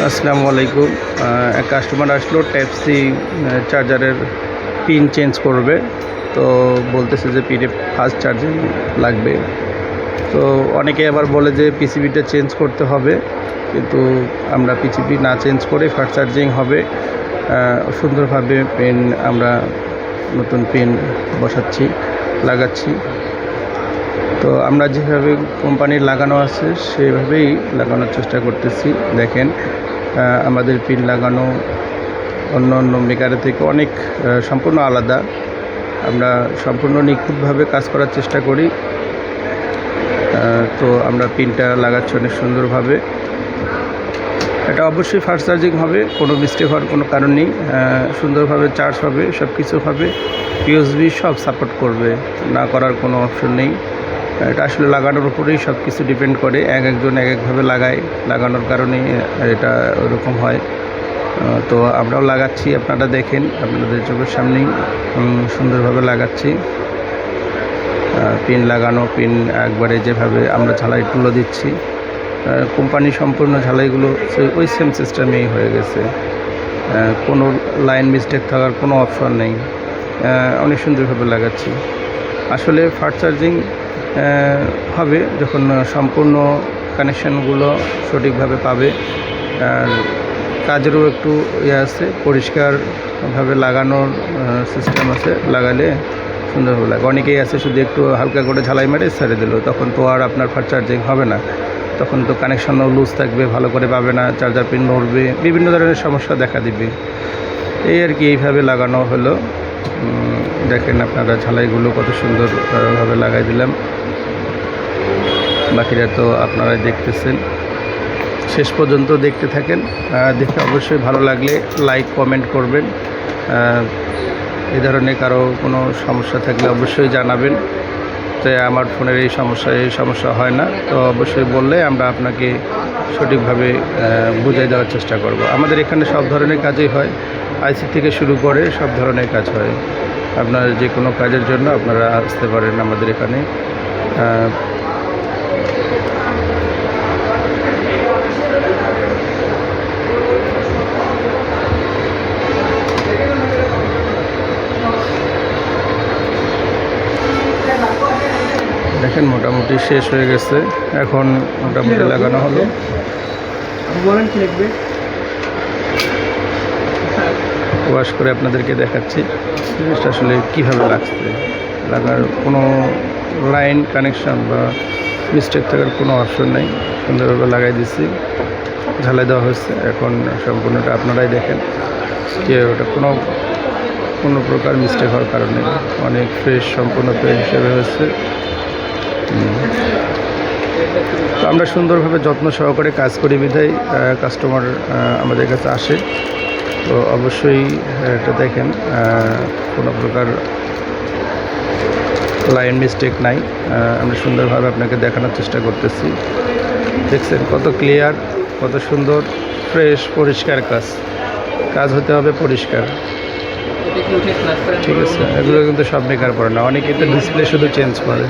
আসসালামু আলাইকুম। এক কাস্টমার আসলো টাইপ সি চার্জারের পিন চেঞ্জ করবে। তো বলতেছে যে পিনে ফাস্ট চার্জিং লাগবে। তো অনেকে আবার বলে যে পিসিবিটা চেঞ্জ করতে হবে, কিন্তু আমরা পিসিবি না চেঞ্জ করে ফাস্ট চার্জিং হবে। সুন্দরভাবে পিন আমরা নতুন পিন বসাচ্ছি, লাগাচ্ছি। তো আমরা যেভাবে কোম্পানির লাগানো আছে সেভাবেই লাগানোর চেষ্টা করতেছি। দেখেন, আমাদের পিন লাগানো অন্য অন্য মেকারের থেকে অনেক সম্পূর্ণ আলাদা। আমরা সম্পূর্ণ নিখুঁতভাবে কাজ করার চেষ্টা করি। তো আমরা পিনটা লাগাচ্ছি অনেক সুন্দরভাবে। এটা অবশ্যই ফাস্ট চার্জিং হবে, কোনো মিস্টেক হওয়ার কোনো কারণ নেই। সুন্দরভাবে চার্জ হবে, সব কিছু হবে। ইউএসবি সব সাপোর্ট করবে, না করার কোনো অপশন নেই। এটা আসলে লাগানোর উপরেই সব কিছু ডিপেন্ড করে। একজন এক একভাবে লাগায়, লাগানোর কারণেই এটা ওরকম হয়। তো আমরাও লাগাচ্ছি, আপনারা দেখেন, আপনাদের চোখের সামনেই সুন্দরভাবে লাগাচ্ছি। পিন লাগানো, পিন একবারে যেভাবে আমরা ঝালাই তুলে দিচ্ছি, কোম্পানি সম্পূর্ণ ঝালাইগুলো ওই সেম সিস্টেমেই হয়ে গেছে। কোনো লাইন মিস্টেক থাকার কোনো অপশন নেই। অনেক সুন্দরভাবে লাগাচ্ছি। আসলে ফাস্ট চার্জিং হবে যখন সম্পূর্ণ কানেকশানগুলো সঠিকভাবে পাবে। আর কাজেরও একটু আছে, পরিষ্কারভাবে লাগানোর সিস্টেম আছে, লাগালে সুন্দরভাবে লাগে। অনেকেই আছে শুধু একটু হালকা করে ঝালাই মেরে ছেড়ে দিল, তখন তো আর আপনার ফাস্ট চার্জিং হবে না। তখন তো কানেকশনও লুজ থাকবে, ভালো করে পাবে না, চার্জার পিন নড়বে, বিভিন্ন ধরনের সমস্যা দেখা দিবে। এই আর কি, এইভাবে লাগানো হলো। দেখেন আপনারা ঝালাইগুলো কত সুন্দরভাবে লাগাই দিলাম। বাকিরা তো আপনারাই দেখতেছেন, শেষ পর্যন্ত দেখতে থাকেন। দেখে অবশ্যই ভালো লাগলে লাইক কমেন্ট করবেন। এই ধরনের কারো কোনো সমস্যা থাকলে অবশ্যই জানাবেন। তো আমার ফোনের এই সমস্যা হয় না, তো অবশ্যই বললে আমরা আপনাকে সঠিকভাবে বুঝিয়ে দেওয়ার চেষ্টা করব। আমাদের এখানে সব ধরনের কাজই হয়, আইসি থেকে শুরু করে সব ধরনের কাজ হয়। আপনার যে কোনো কাজের জন্য আপনারা আসতে পারেন আমাদের এখানে। দেখেন মোটামুটি শেষ হয়ে গেছে, এখন মোটামুটি লাগানো হলো। বলেন কি লিখবে, ওয়াশ করে আপনাদেরকে দেখাচ্ছি জিনিসটা আসলে কীভাবে লাগছে। লাগার কোনো লাইন কানেকশন বা মিস্টেক থাকার কোনো অপশন নেই, সুন্দরভাবে লাগাই দিচ্ছি, ঝালাই দেওয়া হয়েছে। এখন সম্পূর্ণটা আপনারাই দেখেন যে ওটা কোনো প্রকার মিস্টেক হওয়ার কারণে অনেক ফ্রেশ, সম্পূর্ণ ফ্রেশ হিসেবে হয়েছে। তো আমরা সুন্দরভাবে যত্ন সহকারে কাজ করি বিধায় কাস্টমার আমাদের কাছে আসে। তো অবশ্যই এটা দেখেন, কোনো প্রকার লাইন মিস্টেক নাই। আমরা সুন্দরভাবে আপনাকে দেখানোর চেষ্টা করতেছি। দেখছেন কত ক্লিয়ার, কত সুন্দর, ফ্রেশ, পরিষ্কার কাজ হতে হবে পরিষ্কার। ঠিক আছে, এগুলো কিন্তু সব বেকার পড়ে না, অনেকে তো ডিসপ্লে শুধু চেঞ্জ করে।